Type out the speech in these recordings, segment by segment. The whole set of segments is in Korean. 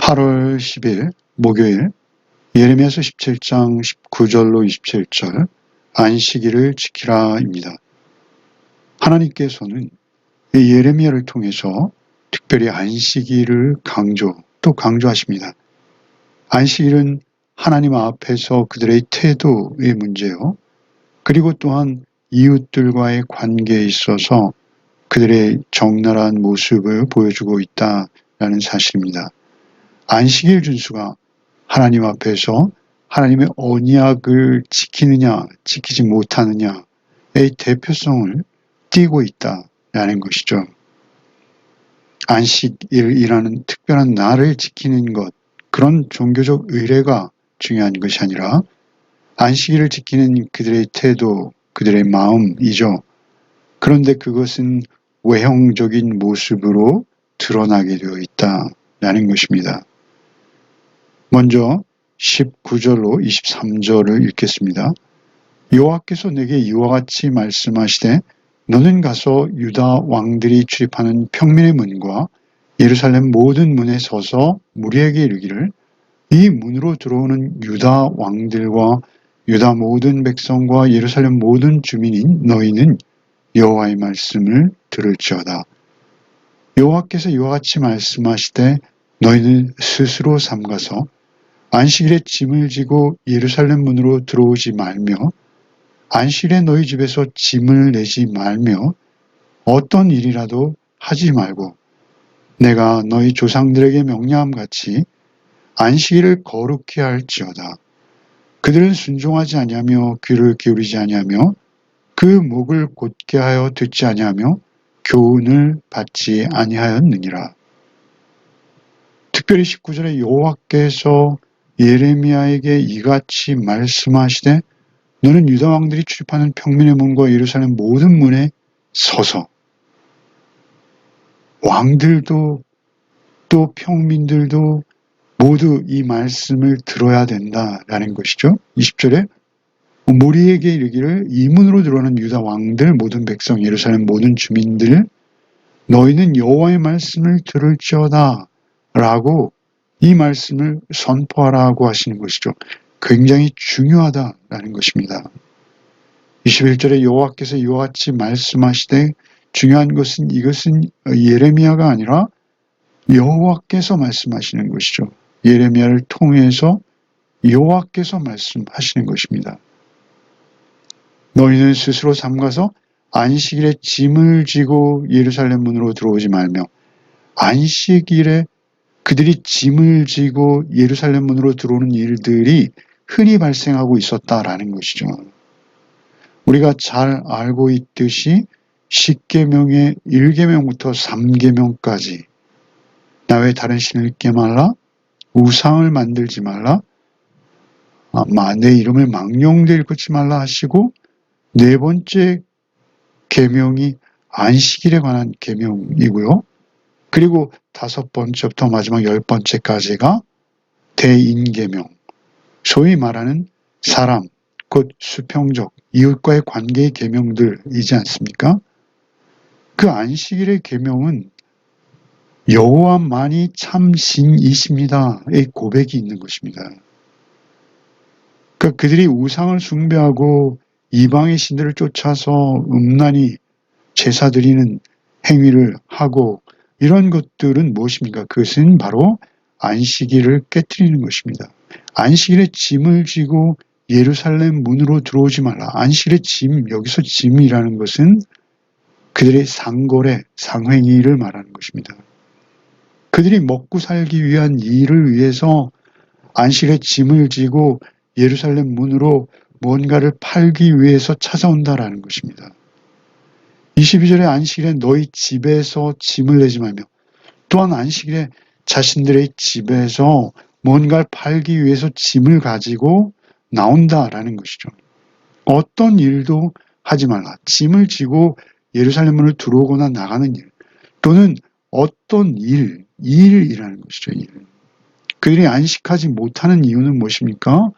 8월 10일 목요일 예레미야서 17장 19절로 27절 안식일을 지키라입니다. 하나님께서는 이 예레미야를 통해서 특별히 안식일을 강조하십니다. 안식일은 하나님 앞에서 그들의 태도의 문제요. 그리고 또한 이웃들과의 관계에 있어서 그들의 적나라한 모습을 보여주고 있다라는 사실입니다. 안식일 준수가 하나님 앞에서 하나님의 언약을 지키느냐 지키지 못하느냐의 대표성을 띠고 있다라는 것이죠. 안식일이라는 특별한 날을 지키는 것, 그런 종교적 의례가 중요한 것이 아니라 안식일을 지키는 그들의 태도, 그들의 마음이죠. 그런데 그것은 외형적인 모습으로 드러나게 되어 있다라는 것입니다. 먼저 19절로 23절을 읽겠습니다. 여호와께서 내게 이와 같이 말씀하시되 너는 가서 유다 왕들이 출입하는 평민의 문과 예루살렘 모든 문에 서서 무리에게 이르기를 이 문으로 들어오는 유다 왕들과 유다 모든 백성과 예루살렘 모든 주민인 너희는 여호와의 말씀을 들을지어다. 여호와께서 이와 같이 말씀하시되 너희는 스스로 삼가서 안식일에 짐을 지고 예루살렘 문으로 들어오지 말며 안식일에 너희 집에서 짐을 내지 말며 어떤 일이라도 하지 말고 내가 너희 조상들에게 명령함같이 안식일을 거룩히 할지어다. 그들은 순종하지 아니하며 귀를 기울이지 아니하며 그 목을 곧게 하여 듣지 아니하며 교훈을 받지 아니하였느니라. 특별히 19절에 여호와께서 예레미야에게 이같이 말씀하시되 너는 유다 왕들이 출입하는 평민의 문과 예루살렘 모든 문에 서서 왕들도 또 평민들도 모두 이 말씀을 들어야 된다라는 것이죠. 20절에 무리에게 이르기를 이 문으로 들어오는 유다 왕들 모든 백성 예루살렘 모든 주민들 너희는 여호와의 말씀을 들을지어다 라고 이 말씀을 선포하라고 하시는 것이죠. 굉장히 중요하다라는 것입니다. 21절에 여호와께서 이와 같이 말씀하시되 중요한 것은 이것은 예레미야가 아니라 여호와께서 말씀하시는 것이죠. 예레미야를 통해서 여호와께서 말씀하시는 것입니다. 너희는 스스로 삼가서 안식일에 짐을 지고 예루살렘 문으로 들어오지 말며 안식일에 그들이 짐을 지고 예루살렘 문으로 들어오는 일들이 흔히 발생하고 있었다라는 것이죠. 우리가 잘 알고 있듯이 10계명의 1계명부터 3계명까지 나 외 다른 신을 잊게 말라, 우상을 만들지 말라, 내 이름을 망령되 일컫지 말라 하시고 네 번째 계명이 안식일에 관한 계명이고요. 그리고 5번째부터 마지막 10번째까지가 대인계명, 소위 말하는 사람, 곧 수평적, 이웃과의 관계의 계명들이지 않습니까? 그 안식일의 계명은 여호와만이 참 신이십니다의 고백이 있는 것입니다. 그러니까 그들이 우상을 숭배하고 이방의 신들을 쫓아서 음란히 제사 드리는 행위를 하고 이런 것들은 무엇입니까? 그것은 바로 안식일을 깨트리는 것입니다. 안식일에 짐을 지고 예루살렘 문으로 들어오지 말라. 안식일에 짐, 여기서 짐이라는 것은 그들의 상거래, 상행위를 말하는 것입니다. 그들이 먹고 살기 위한 일을 위해서 안식일에 짐을 지고 예루살렘 문으로 뭔가를 팔기 위해서 찾아온다라는 것입니다. 22절에 안식일에 너희 집에서 짐을 내지 말며 또한 안식일에 자신들의 집에서 뭔가를 팔기 위해서 짐을 가지고 나온다라는 것이죠. 어떤 일도 하지 말라. 짐을 지고 예루살렘 문을 들어오거나 나가는 일 또는 어떤 일이라는 것이죠. 일. 그들이 안식하지 못하는 이유는 무엇입니까?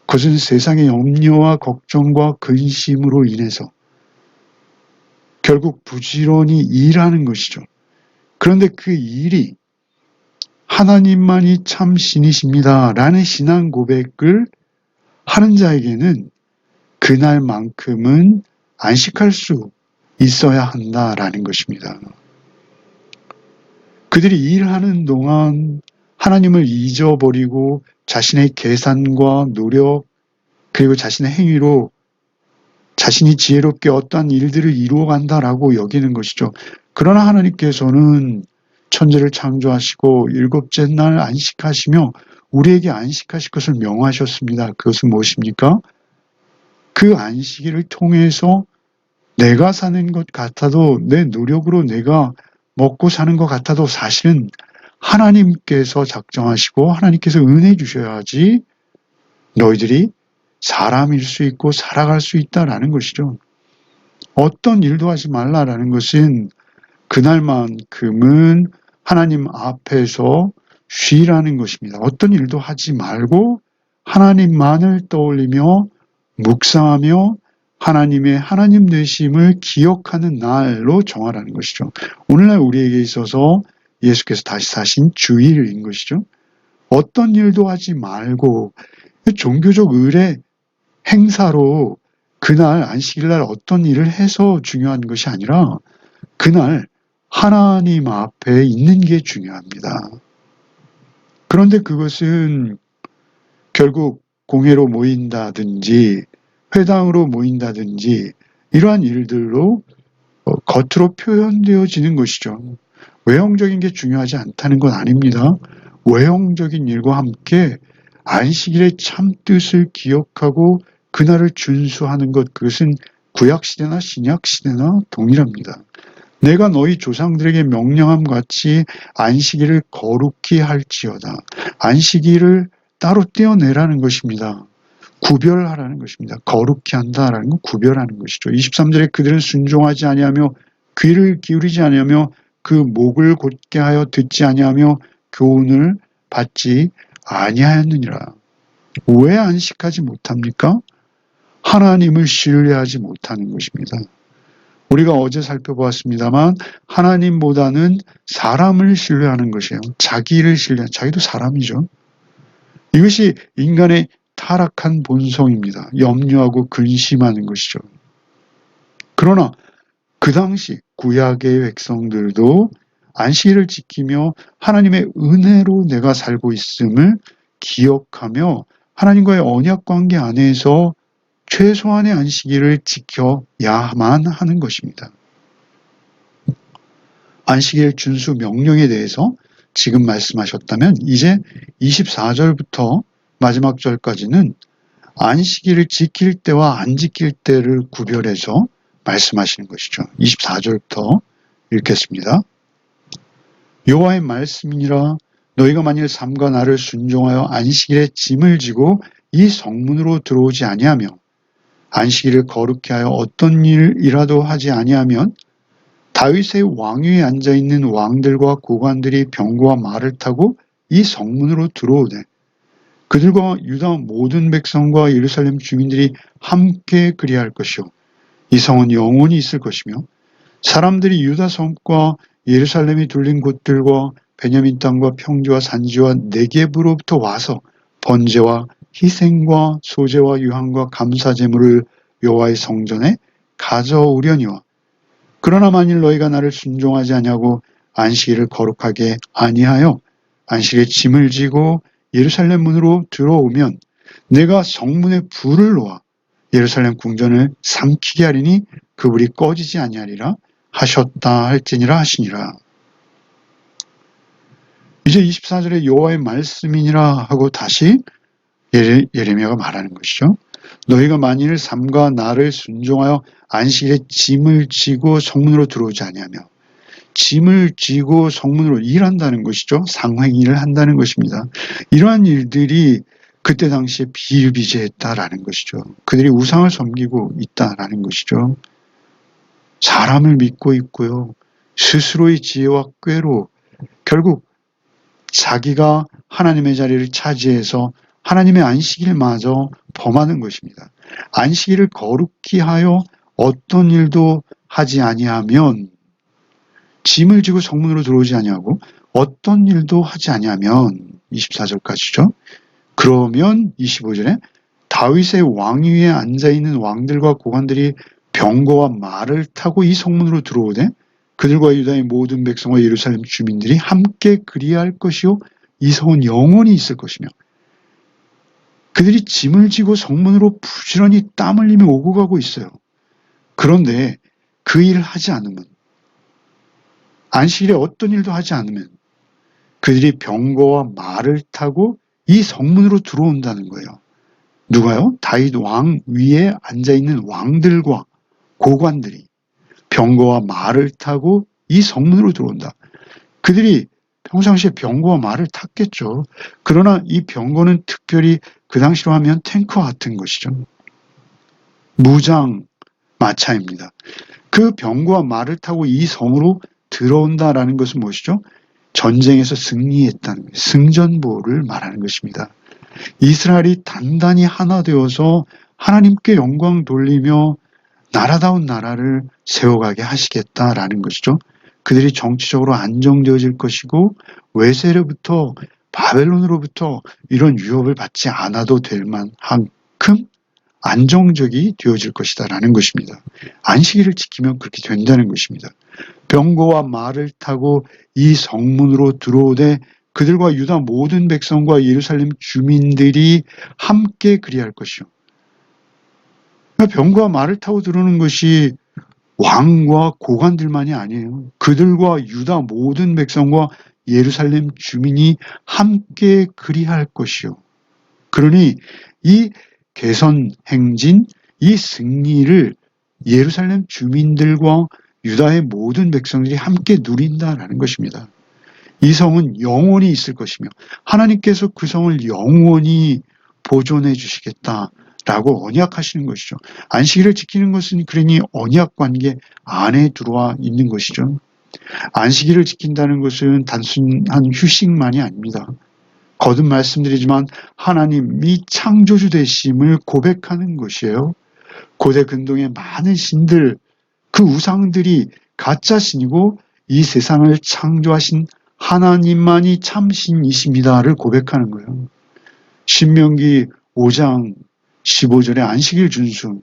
그것은 세상의 염려와 걱정과 근심으로 인해서 결국 부지런히 일하는 것이죠. 그런데 그 일이 하나님만이 참 신이십니다 라는 신앙 고백을 하는 자에게는 그날만큼은 안식할 수 있어야 한다라는 것입니다. 그들이 일하는 동안 하나님을 잊어버리고 자신의 계산과 노력 그리고 자신의 행위로 자신이 지혜롭게 어떠한 일들을 이루어간다라고 여기는 것이죠. 그러나 하나님께서는 천지를 창조하시고 일곱째 날 안식하시며 우리에게 안식하실 것을 명하셨습니다. 그것은 무엇입니까? 그 안식일을 통해서 내가 사는 것 같아도 내 노력으로 내가 먹고 사는 것 같아도 사실은 하나님께서 작정하시고 하나님께서 은혜 주셔야지 너희들이 사람일 수 있고 살아갈 수 있다라는 것이죠. 어떤 일도 하지 말라라는 것은 그날만큼은 하나님 앞에서 쉬라는 것입니다. 어떤 일도 하지 말고 하나님만을 떠올리며 묵상하며 하나님의 하나님 되심을 기억하는 날로 정하라는 것이죠. 오늘날 우리에게 있어서 예수께서 다시 사신 주일인 것이죠. 어떤 일도 하지 말고 종교적 의례 행사로 그날 안식일날 어떤 일을 해서 중요한 것이 아니라 그날 하나님 앞에 있는 게 중요합니다. 그런데 그것은 결국 공회로 모인다든지 회당으로 모인다든지 이러한 일들로 겉으로 표현되어지는 것이죠. 외형적인 게 중요하지 않다는 건 아닙니다. 외형적인 일과 함께 안식일의 참 뜻을 기억하고 그날을 준수하는 것, 그것은 구약시대나 신약시대나 동일합니다. 내가 너희 조상들에게 명령함 같이 안식일을 거룩히 할지어다. 안식일을 따로 떼어내라는 것입니다. 구별하라는 것입니다. 거룩히 한다라는 건 구별하는 것이죠. 23절에 그들은 순종하지 아니하며 귀를 기울이지 아니하며 그 목을 곧게 하여 듣지 아니하며 교훈을 받지 아니하였느니라. 왜 안식하지 못합니까? 하나님을 신뢰하지 못하는 것입니다. 우리가 어제 살펴보았습니다만 하나님보다는 사람을 신뢰하는 것이에요. 자기를 신뢰하는, 자기도 사람이죠. 이것이 인간의 타락한 본성입니다. 염려하고 근심하는 것이죠. 그러나 그 당시 구약의 백성들도 안식일을 지키며 하나님의 은혜로 내가 살고 있음을 기억하며 하나님과의 언약 관계 안에서 최소한의 안식일을 지켜야만 하는 것입니다. 안식일 준수 명령에 대해서 지금 말씀하셨다면 이제 24절부터 마지막 절까지는 안식일을 지킬 때와 안 지킬 때를 구별해서 말씀하시는 것이죠. 24절부터 읽겠습니다. 여호와의 말씀이니라 너희가 만일 삼가 나를 순종하여 안식일에 짐을 지고 이 성문으로 들어오지 아니하며 안식일을 거룩히 하여 어떤 일이라도 하지 아니하면 다윗의 왕위에 앉아있는 왕들과 고관들이 병거와 말을 타고 이 성문으로 들어오되 그들과 유다 모든 백성과 예루살렘 주민들이 함께 그리할 것이요 이 성은 영원히 있을 것이며 사람들이 유다 성과 예루살렘이 둘린 곳들과 베냐민 땅과 평지와 산지와 네겝으로부터 와서 번제와 희생과 소제와 유향과 감사 제물을 여호와의 성전에 가져오려니와 그러나 만일 너희가 나를 순종하지 아니하고 안식일을 거룩하게 아니하여 안식에 짐을 지고 예루살렘 문으로 들어오면 내가 성문에 불을 놓아 예루살렘 궁전을 삼키게 하리니 그 불이 꺼지지 아니하리라 하셨다 할지니라 하시니라. 이제 24절에 여호와의 말씀이니라 하고 다시 예레미야가 말하는 것이죠. 너희가 만일 삼가 나를 순종하여 안식일에 짐을 지고 성문으로 들어오지 아니하며 짐을 지고 성문으로 일한다는 것이죠. 상행일을 한다는 것입니다. 이러한 일들이 그때 당시에 비일비재했다라는 것이죠. 그들이 우상을 섬기고 있다라는 것이죠. 사람을 믿고 있고요. 스스로의 지혜와 꾀로 결국 자기가 하나님의 자리를 차지해서 하나님의 안식일마저 범하는 것입니다. 안식일을 거룩히 하여 어떤 일도 하지 아니하면 짐을 지고 성문으로 들어오지 아니하고 어떤 일도 하지 아니하면 24절까지죠. 그러면 25절에 다윗의 왕위에 앉아있는 왕들과 고관들이 병거와 말을 타고 이 성문으로 들어오되 그들과 유다의 모든 백성과 예루살렘 주민들이 함께 그리할 것이요 이 성은 영원히 있을 것이며 그들이 짐을 지고 성문으로 부지런히 땀 흘리며 오고 가고 있어요. 그런데 그 일을 하지 않으면 안식일에 어떤 일도 하지 않으면 그들이 병거와 말을 타고 이 성문으로 들어온다는 거예요. 누가요? 다윗 왕 위에 앉아있는 왕들과 고관들이 병거와 말을 타고 이 성문으로 들어온다. 그들이 평상시에 병거와 말을 탔겠죠. 그러나 이 병거는 특별히 그 당시로 하면 탱크와 같은 것이죠. 무장 마차입니다. 그 병거와 말을 타고 이 성으로 들어온다라는 것은 무엇이죠? 전쟁에서 승리했다는 승전보를 말하는 것입니다. 이스라엘이 단단히 하나 되어서 하나님께 영광 돌리며 나라다운 나라를 세워가게 하시겠다라는 것이죠. 그들이 정치적으로 안정되어질 것이고 외세로부터 바벨론으로부터 이런 위협을 받지 않아도 될 만큼 안정적이 되어질 것이다라는 것입니다. 안식일을 지키면 그렇게 된다는 것입니다. 병거와 말을 타고 이 성문으로 들어오되 그들과 유다 모든 백성과 예루살렘 주민들이 함께 그리할 것이요. 병거와 말을 타고 들어오는 것이 왕과 고관들만이 아니에요. 그들과 유다 모든 백성과 예루살렘 주민이 함께 그리할 것이요. 그러니 이 개선 행진, 이 승리를 예루살렘 주민들과 유다의 모든 백성들이 함께 누린다라는 것입니다. 이 성은 영원히 있을 것이며 하나님께서 그 성을 영원히 보존해 주시겠다라고 언약하시는 것이죠. 안식일을 지키는 것은 그러니 언약 관계 안에 들어와 있는 것이죠. 안식일을 지킨다는 것은 단순한 휴식만이 아닙니다. 거듭 말씀드리지만 하나님이 창조주 되심을 고백하는 것이에요. 고대 근동의 많은 신들, 그 우상들이 가짜 신이고 이 세상을 창조하신 하나님만이 참 신이십니다를 고백하는 거예요. 신명기 5장 15절의 안식일 준수,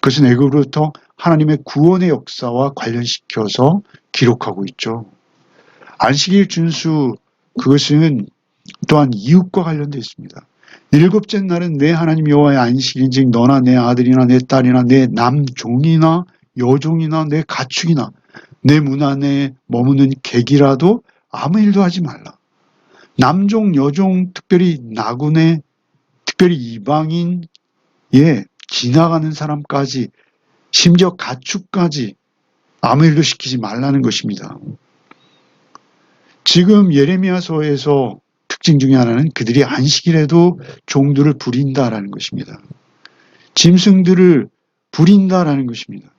그것은 애굽으로부터 하나님의 구원의 역사와 관련시켜서 기록하고 있죠. 안식일 준수, 그것은 또한 이웃과 관련되어 있습니다. 일곱째 날은 내 하나님 여호와의 안식일인즉 너나 내 아들이나 내 딸이나 내 남종이나 여종이나 내 가축이나 내 문 안에 머무는 객이라도 아무 일도 하지 말라. 남종, 여종, 특별히 나군에, 특별히 이방인, 지나가는 사람까지, 심지어 가축까지 아무 일도 시키지 말라는 것입니다. 지금 예레미야서에서 특징 중에 하나는 그들이 안식일에도 종들을 부린다라는 것입니다. 짐승들을 부린다라는 것입니다.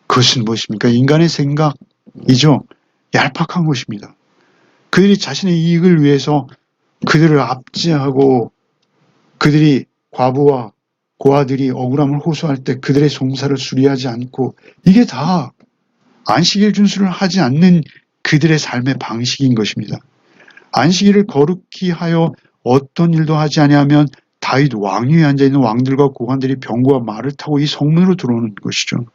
그것은 무엇입니까? 인간의 생각이죠. 얄팍한 것입니다. 그들이 자신의 이익을 위해서 그들을 압제하고 그들이 과부와 고아들이 억울함을 호소할 때 그들의 송사를 수리하지 않고 이게 다 안식일 준수를 하지 않는 그들의 삶의 방식인 것입니다. 안식일을 거룩히 하여 어떤 일도 하지 아니하면 다윗 왕위에 앉아있는 왕들과 고관들이 병거와 말을 타고 이 성문으로 들어오는 것이죠.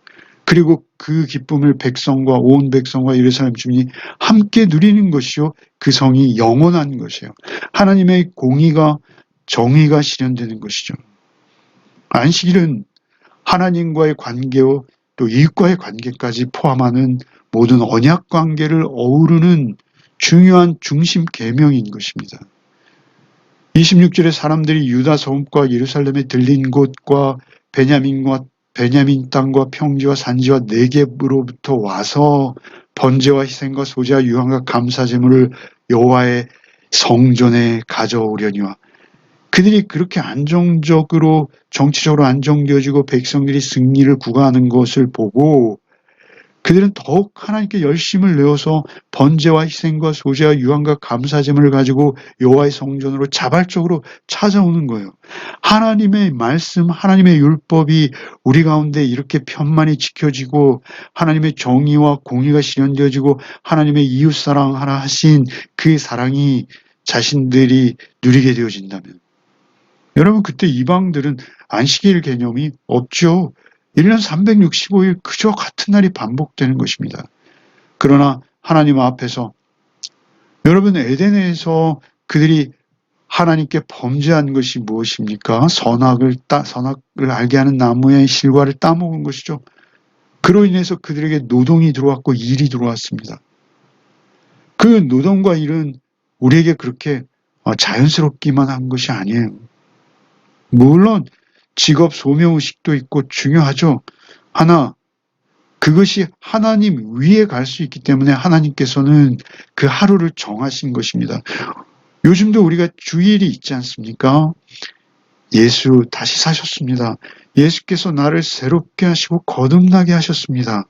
그리고 그 기쁨을 백성과 온 백성과 예루살렘 주민이 함께 누리는 것이요. 그 성이 영원한 것이에요. 하나님의 공의가 정의가 실현되는 것이죠. 안식일은 하나님과의 관계와 또 이웃과의 관계까지 포함하는 모든 언약 관계를 어우르는 중요한 중심 계명인 것입니다. 26절에 사람들이 유다 성읍과 예루살렘에 들린 곳과 베냐민 땅과 평지와 산지와 네겝으로부터 와서 번제와 희생과 소제와 유향과 감사 제물을 여호와의 성전에 가져오려니와 그들이 그렇게 안정적으로 정치적으로 안정되어지고 백성들이 승리를 구가하는 것을 보고 그들은 더욱 하나님께 열심을 내어서 번제와 희생과 소제와 유황과 감사제물을 가지고 여호와의 성전으로 자발적으로 찾아오는 거예요. 하나님의 말씀, 하나님의 율법이 우리 가운데 이렇게 편만히 지켜지고 하나님의 정의와 공의가 실현되어지고 하나님의 이웃사랑하라 하신 그 사랑이 자신들이 누리게 되어진다면, 여러분, 그때 이방들은 안식일 개념이 없죠. 1년 365일 그저 같은 날이 반복되는 것입니다. 그러나 하나님 앞에서, 여러분, 에덴에서 그들이 하나님께 범죄한 것이 무엇입니까? 선악을 알게 하는 나무의 실과를 따먹은 것이죠. 그로 인해서 그들에게 노동이 들어왔고 일이 들어왔습니다. 그 노동과 일은 우리에게 그렇게 자연스럽기만 한 것이 아니에요. 물론 직업 소명의식도 있고 중요하죠. 하나, 그것이 하나님 위에 갈 수 있기 때문에 하나님께서는 그 하루를 정하신 것입니다. 요즘도 우리가 주일이 있지 않습니까? 예수 다시 사셨습니다. 예수께서 나를 새롭게 하시고 거듭나게 하셨습니다.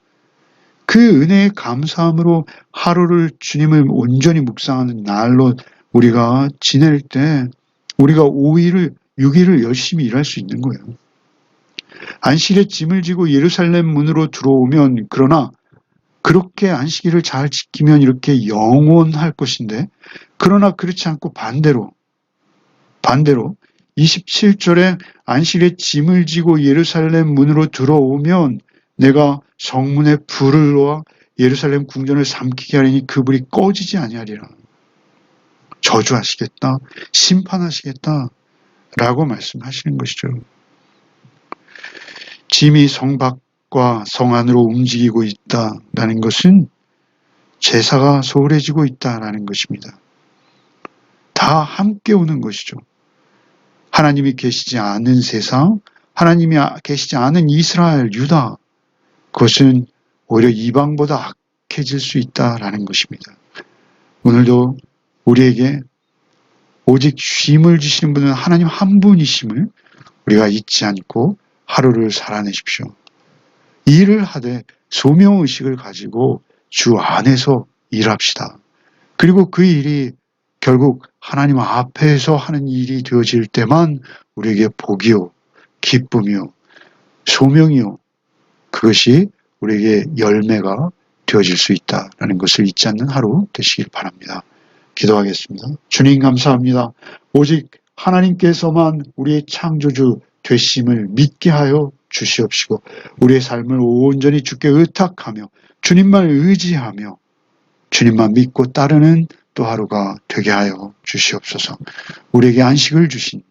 그 은혜에 감사함으로 하루를 주님을 온전히 묵상하는 날로 우리가 지낼 때 우리가 5일을 6일을 열심히 일할 수 있는 거예요. 안식일에 짐을 지고 예루살렘 문으로 들어오면, 그러나 그렇게 안식일을 잘 지키면 이렇게 영원할 것인데, 그러나 그렇지 않고 반대로 27절에 안식일에 짐을 지고 예루살렘 문으로 들어오면 내가 성문에 불을 놓아 예루살렘 궁전을 삼키게 하리니 그 불이 꺼지지 아니하리라. 저주하시겠다, 심판하시겠다 라고 말씀하시는 것이죠. 짐이 성 밖과 성 안으로 움직이고 있다라는 것은 제사가 소홀해지고 있다라는 것입니다. 다 함께 오는 것이죠. 하나님이 계시지 않은 세상, 하나님이 계시지 않은 이스라엘, 유다, 그것은 오히려 이방보다 악해질 수 있다라는 것입니다. 오늘도 우리에게 오직 쉼을 주시는 분은 하나님 한 분이심을 우리가 잊지 않고 하루를 살아내십시오. 일을 하되 소명의식을 가지고 주 안에서 일합시다. 그리고 그 일이 결국 하나님 앞에서 하는 일이 되어질 때만 우리에게 복이요, 기쁨이요, 소명이요, 그것이 우리에게 열매가 되어질 수 있다라는 것을 잊지 않는 하루 되시길 바랍니다. 기도하겠습니다. 주님, 감사합니다. 오직 하나님께서만 우리의 창조주 되심을 믿게 하여 주시옵시고 우리의 삶을 온전히 주께 의탁하며 주님만 의지하며 주님만 믿고 따르는 또 하루가 되게 하여 주시옵소서. 우리에게 안식을 주신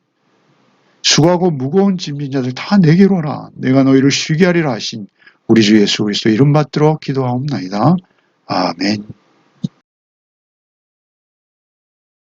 수고하고 무거운 짐진 자들 다 내게로 오라, 내가 너희를 쉬게 하리라 하신 우리 주 예수 그리스도 이름 받들어 기도하옵나이다. 아멘.